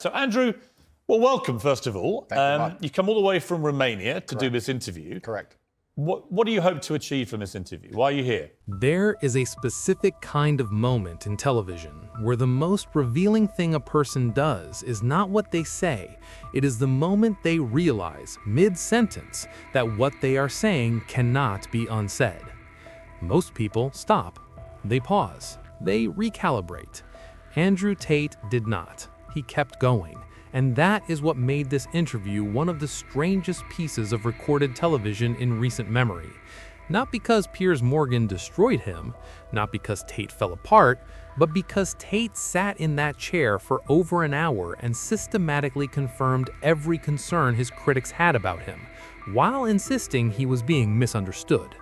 So, Andrew, well, welcome, first of all. Thank you very much. You come all the way from Romania to do this interview. Correct. What do you hope to achieve from this interview? Why are you here? There is a specific kind of moment in television where the most revealing thing a person does is not what they say. It is the moment they realize, mid-sentence, that what they are saying cannot be unsaid. Most people stop. They pause. They recalibrate. Andrew Tate did not. He kept going. And that is what made this interview one of the strangest pieces of recorded television in recent memory. Not because Piers Morgan destroyed him, not because Tate fell apart, but because Tate sat in that chair for over an hour and systematically confirmed every concern his critics had about him, while insisting he was being misunderstood.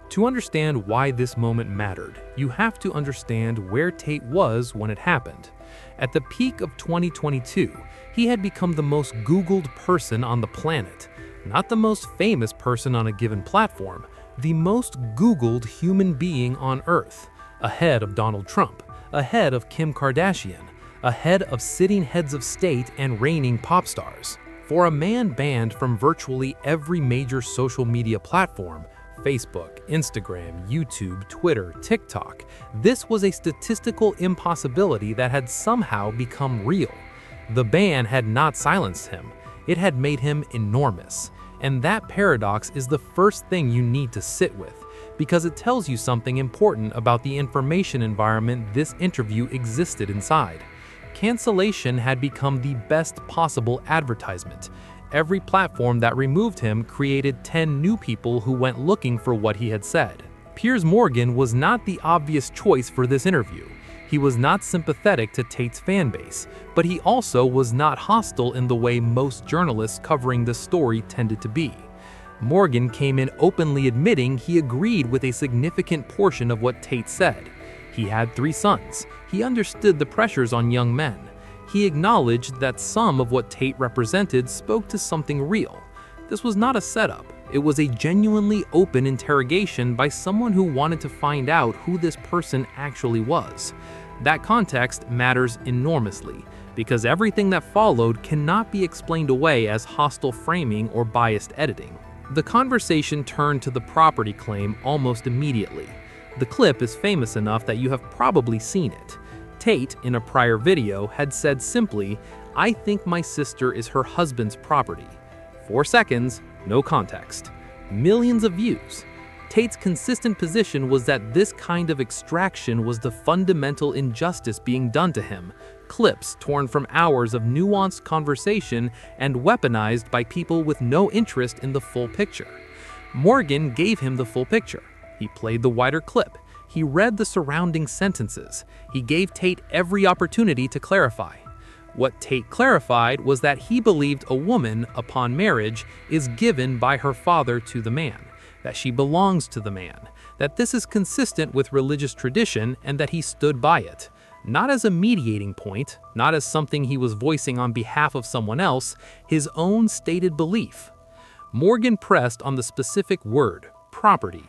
To understand why this moment mattered, you have to understand where Tate was when it happened. At the peak of 2022, he had become the most Googled person on the planet. Not the most famous person on a given platform, the most Googled human being on Earth. Ahead of Donald Trump, ahead of Kim Kardashian, ahead of sitting heads of state and reigning pop stars. For a man banned from virtually every major social media platform, Facebook, Instagram, YouTube, Twitter, TikTok, this was a statistical impossibility that had somehow become real. The ban had not silenced him, it had made him enormous. And that paradox is the first thing you need to sit with, because it tells you something important about the information environment this interview existed inside. Cancellation had become the best possible advertisement. Every platform that removed him created 10 new people who went looking for what he had said. Piers Morgan was not the obvious choice for this interview. He was not sympathetic to Tate's fan base, but he also was not hostile in the way most journalists covering this story tended to be. Morgan came in openly admitting he agreed with a significant portion of what Tate said. He had 3 sons. He understood the pressures on young men. He acknowledged that some of what Tate represented spoke to something real. This was not a setup. It was a genuinely open interrogation by someone who wanted to find out who this person actually was. That context matters enormously, because everything that followed cannot be explained away as hostile framing or biased editing. The conversation turned to the property claim almost immediately. The clip is famous enough that you have probably seen it. Tate, in a prior video, had said simply, "I think my sister is her husband's property." 4 seconds, no context. Millions of views. Tate's consistent position was that this kind of extraction was the fundamental injustice being done to him. Clips torn from hours of nuanced conversation and weaponized by people with no interest in the full picture. Morgan gave him the full picture. He played the wider clip. He read the surrounding sentences. He gave Tate every opportunity to clarify. What Tate clarified was that he believed a woman, upon marriage, is given by her father to the man, that she belongs to the man, that this is consistent with religious tradition, and that he stood by it. Not as a mediating point, not as something he was voicing on behalf of someone else, his own stated belief. Morgan pressed on the specific word, property.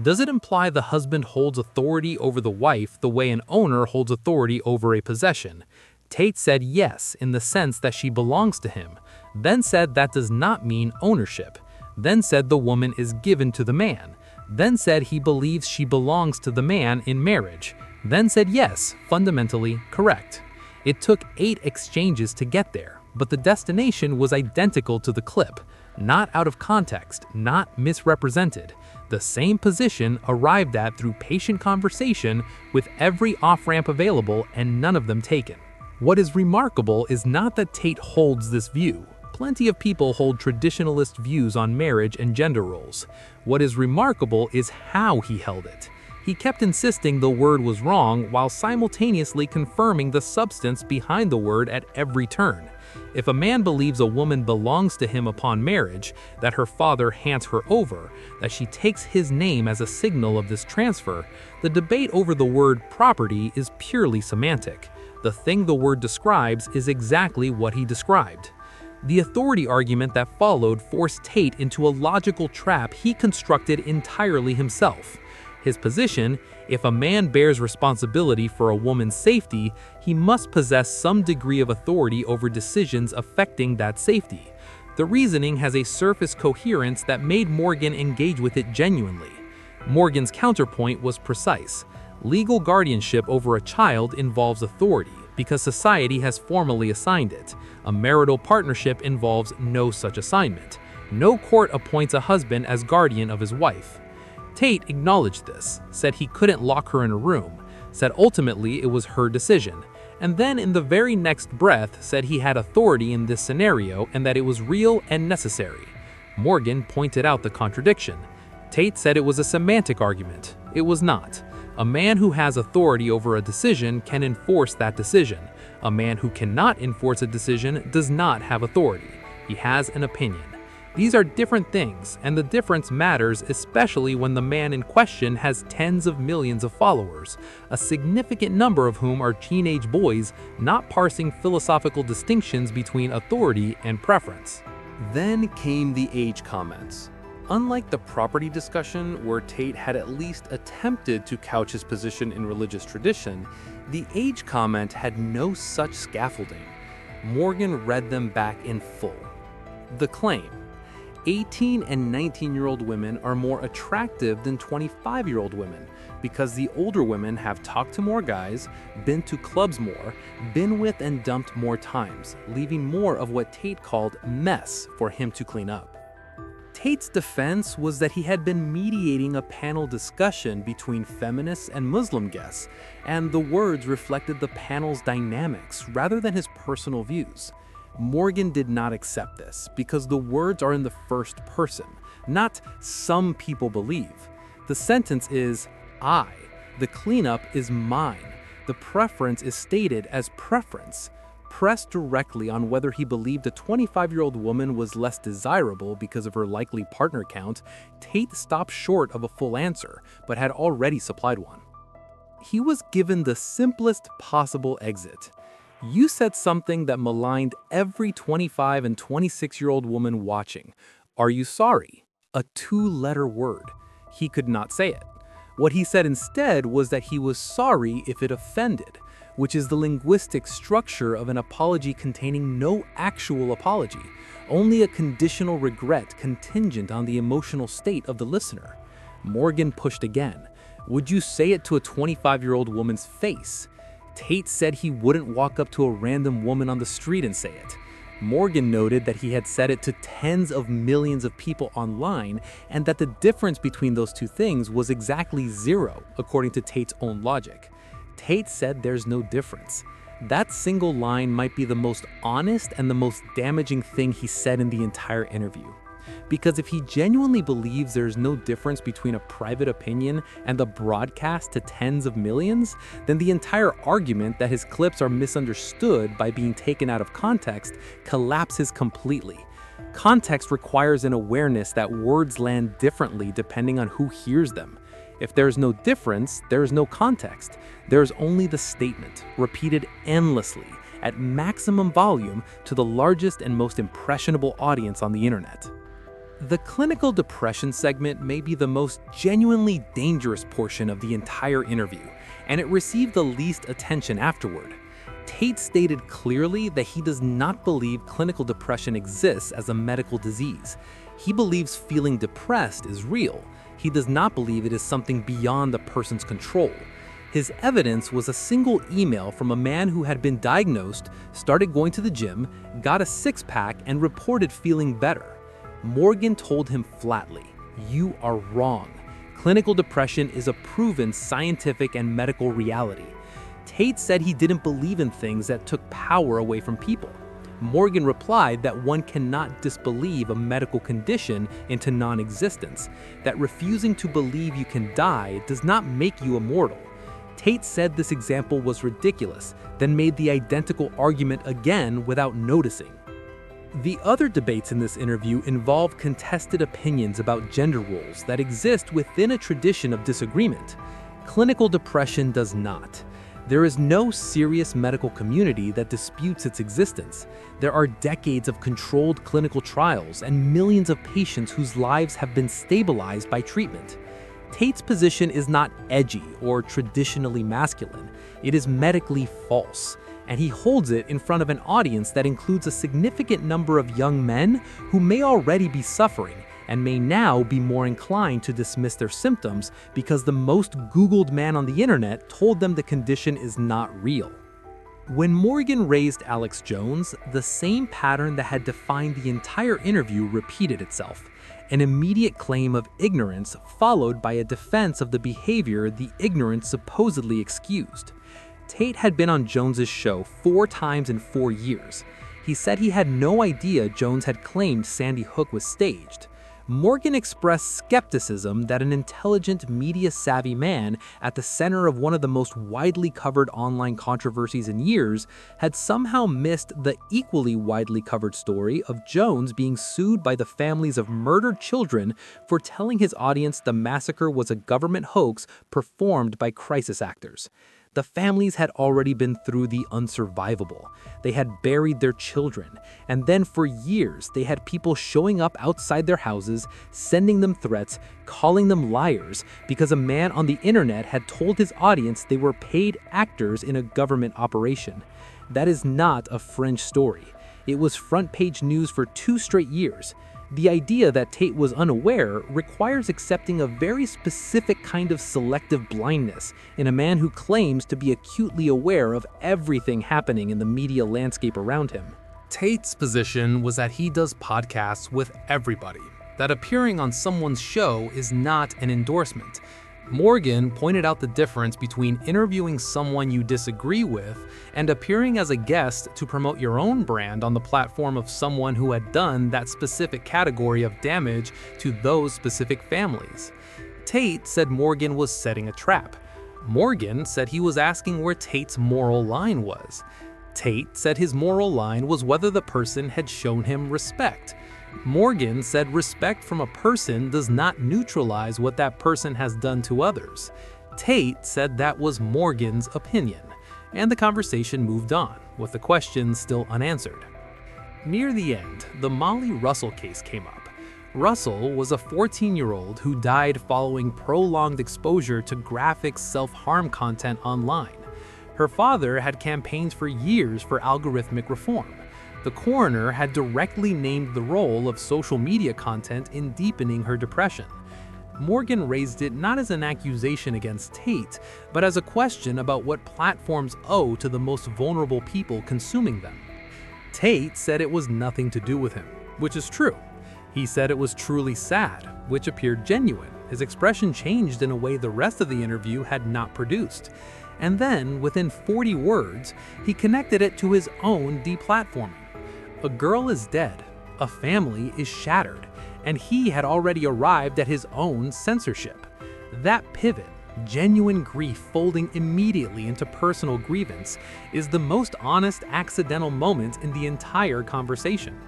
Does it imply the husband holds authority over the wife the way an owner holds authority over a possession? Tate said yes, in the sense that she belongs to him, then said that does not mean ownership, then said the woman is given to the man, then said he believes she belongs to the man in marriage, then said yes, fundamentally correct. It took 8 exchanges to get there, but the destination was identical to the clip, not out of context, not misrepresented. The same position arrived at through patient conversation with every off-ramp available and none of them taken. What is remarkable is not that Tate holds this view. Plenty of people hold traditionalist views on marriage and gender roles. What is remarkable is how he held it. He kept insisting the word was wrong while simultaneously confirming the substance behind the word at every turn. If a man believes a woman belongs to him upon marriage, that her father hands her over, that she takes his name as a signal of this transfer, the debate over the word property is purely semantic. The thing the word describes is exactly what he described. The authority argument that followed forced Tate into a logical trap he constructed entirely himself. His position: if a man bears responsibility for a woman's safety, he must possess some degree of authority over decisions affecting that safety. The reasoning has a surface coherence that made Morgan engage with it genuinely. Morgan's counterpoint was precise. Legal guardianship over a child involves authority because society has formally assigned it. A marital partnership involves no such assignment. No court appoints a husband as guardian of his wife. Tate acknowledged this, said he couldn't lock her in a room, said ultimately it was her decision, and then in the very next breath said he had authority in this scenario and that it was real and necessary. Morgan pointed out the contradiction. Tate said it was a semantic argument. It was not. A man who has authority over a decision can enforce that decision. A man who cannot enforce a decision does not have authority. He has an opinion. These are different things, and the difference matters especially when the man in question has tens of millions of followers, a significant number of whom are teenage boys not parsing philosophical distinctions between authority and preference. Then came the age comments. Unlike the property discussion, where Tate had at least attempted to couch his position in religious tradition, the age comment had no such scaffolding. Morgan read them back in full. The claim: 18 and 19-year-old women are more attractive than 25-year-old women because the older women have talked to more guys, been to clubs more, been with and dumped more times, leaving more of what Tate called mess for him to clean up. Tate's defense was that he had been mediating a panel discussion between feminists and Muslim guests, and the words reflected the panel's dynamics rather than his personal views. Morgan did not accept this because the words are in the first person, not "some people believe." The sentence is "I." The cleanup is "mine." The preference is stated as preference. Pressed directly on whether he believed a 25-year-old woman was less desirable because of her likely partner count, Tate stopped short of a full answer, but had already supplied one. He was given the simplest possible exit. You said something that maligned every 25 and 26-year-old woman watching. Are you sorry? A two-letter word. He could not say it. What he said instead was that he was sorry if it offended, which is the linguistic structure of an apology containing no actual apology, only a conditional regret contingent on the emotional state of the listener. Morgan pushed again. Would you say it to a 25-year-old woman's face? Tate said he wouldn't walk up to a random woman on the street and say it. Morgan noted that he had said it to tens of millions of people online and that the difference between those two things was exactly zero, according to Tate's own logic. Tate said there's no difference. That single line might be the most honest and the most damaging thing he said in the entire interview. Because if he genuinely believes there's no difference between a private opinion and the broadcast to tens of millions, then the entire argument that his clips are misunderstood by being taken out of context collapses completely. Context requires an awareness that words land differently depending on who hears them. If there's no difference, there's no context. There's only the statement, repeated endlessly, at maximum volume to the largest and most impressionable audience on the internet. The clinical depression segment may be the most genuinely dangerous portion of the entire interview, and it received the least attention afterward. Tate stated clearly that he does not believe clinical depression exists as a medical disease. He believes feeling depressed is real. He does not believe it is something beyond the person's control. His evidence was a single email from a man who had been diagnosed, started going to the gym, got a six-pack, and reported feeling better. Morgan told him flatly, "You are wrong. Clinical depression is a proven scientific and medical reality." Tate said he didn't believe in things that took power away from people. Morgan replied that one cannot disbelieve a medical condition into non-existence, that refusing to believe you can die does not make you immortal. Tate said this example was ridiculous, then made the identical argument again without noticing. The other debates in this interview involve contested opinions about gender roles that exist within a tradition of disagreement. Clinical depression does not. There is no serious medical community that disputes its existence. There are decades of controlled clinical trials and millions of patients whose lives have been stabilized by treatment. Tate's position is not edgy or traditionally masculine. It is medically false, and he holds it in front of an audience that includes a significant number of young men who may already be suffering and may now be more inclined to dismiss their symptoms because the most Googled man on the internet told them the condition is not real. When Morgan raised Alex Jones, the same pattern that had defined the entire interview repeated itself. An immediate claim of ignorance followed by a defense of the behavior the ignorant supposedly excused. Tate had been on Jones's show 4 times in 4 years. He said he had no idea Jones had claimed Sandy Hook was staged. Morgan expressed skepticism that an intelligent, media-savvy man at the center of one of the most widely covered online controversies in years had somehow missed the equally widely covered story of Jones being sued by the families of murdered children for telling his audience the massacre was a government hoax performed by crisis actors. The families had already been through the unsurvivable. They had buried their children, and then for years they had people showing up outside their houses, sending them threats, calling them liars, because a man on the internet had told his audience they were paid actors in a government operation. That is not a fringe story. It was front-page news for 2 straight years. The idea that Tate was unaware requires accepting a very specific kind of selective blindness in a man who claims to be acutely aware of everything happening in the media landscape around him. Tate's position was that he does podcasts with everybody, that appearing on someone's show is not an endorsement. Morgan pointed out the difference between interviewing someone you disagree with and appearing as a guest to promote your own brand on the platform of someone who had done that specific category of damage to those specific families. Tate said Morgan was setting a trap. Morgan said he was asking where Tate's moral line was. Tate said his moral line was whether the person had shown him respect. Morgan said respect from a person does not neutralize what that person has done to others. Tate said that was Morgan's opinion, and the conversation moved on, with the questions still unanswered. Near the end, the Molly Russell case came up. Russell was a 14-year-old who died following prolonged exposure to graphic self-harm content online. Her father had campaigned for years for algorithmic reform. The coroner had directly named the role of social media content in deepening her depression. Morgan raised it not as an accusation against Tate, but as a question about what platforms owe to the most vulnerable people consuming them. Tate said it was nothing to do with him, which is true. He said it was truly sad, which appeared genuine. His expression changed in a way the rest of the interview had not produced. And then, within 40 words, he connected it to his own deplatforming. A girl is dead, a family is shattered, and he had already arrived at his own censorship. That pivot, genuine grief folding immediately into personal grievance, is the most honest accidental moment in the entire conversation.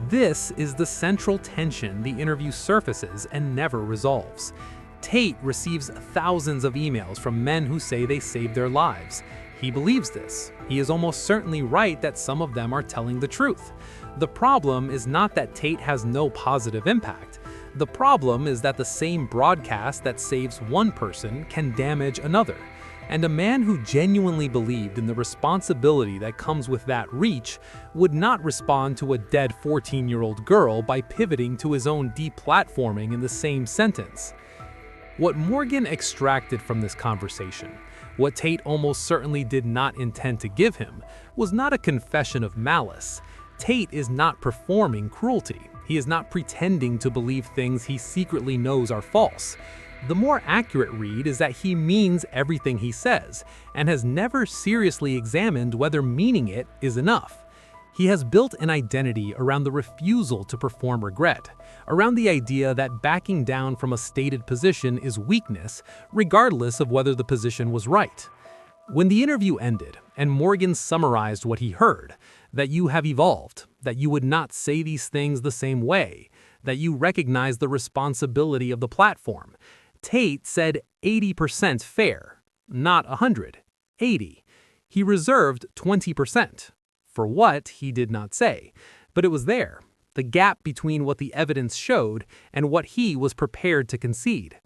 This is the central tension the interview surfaces and never resolves. Tate receives thousands of emails from men who say they saved their lives. He believes this. He is almost certainly right that some of them are telling the truth. The problem is not that Tate has no positive impact. The problem is that the same broadcast that saves one person can damage another. And a man who genuinely believed in the responsibility that comes with that reach would not respond to a dead 14-year-old girl by pivoting to his own deplatforming in the same sentence. What Morgan extracted from this conversation, what Tate almost certainly did not intend to give him, was not a confession of malice. Tate is not performing cruelty. He is not pretending to believe things he secretly knows are false. The more accurate read is that he means everything he says, and has never seriously examined whether meaning it is enough. He has built an identity around the refusal to perform regret, around the idea that backing down from a stated position is weakness, regardless of whether the position was right. When the interview ended, and Morgan summarized what he heard, that you have evolved, that you would not say these things the same way, that you recognize the responsibility of the platform, Tate said 80% fair, not 100, 80. He reserved 20%. For what, he did not say, but it was there, the gap between what the evidence showed and what he was prepared to concede.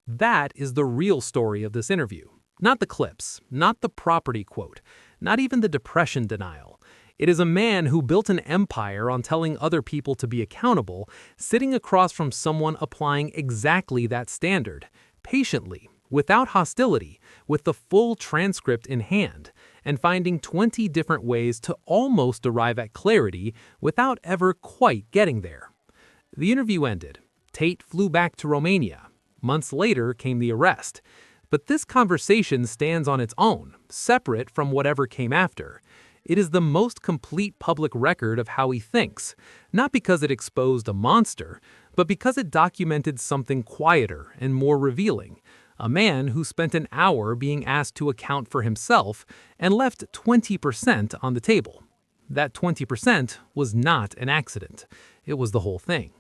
That is the real story of this interview. Not the clips, not the property quote, not even the depression denial. It is a man who built an empire on telling other people to be accountable, sitting across from someone applying exactly that standard, patiently, without hostility, with the full transcript in hand, and finding 20 different ways to almost arrive at clarity without ever quite getting there. The interview ended. Tate flew back to Romania. Months later came the arrest. But this conversation stands on its own, separate from whatever came after. It is the most complete public record of how he thinks, not because it exposed a monster, but because it documented something quieter and more revealing. A man who spent an hour being asked to account for himself and left 20% on the table. That 20% was not an accident. It was the whole thing.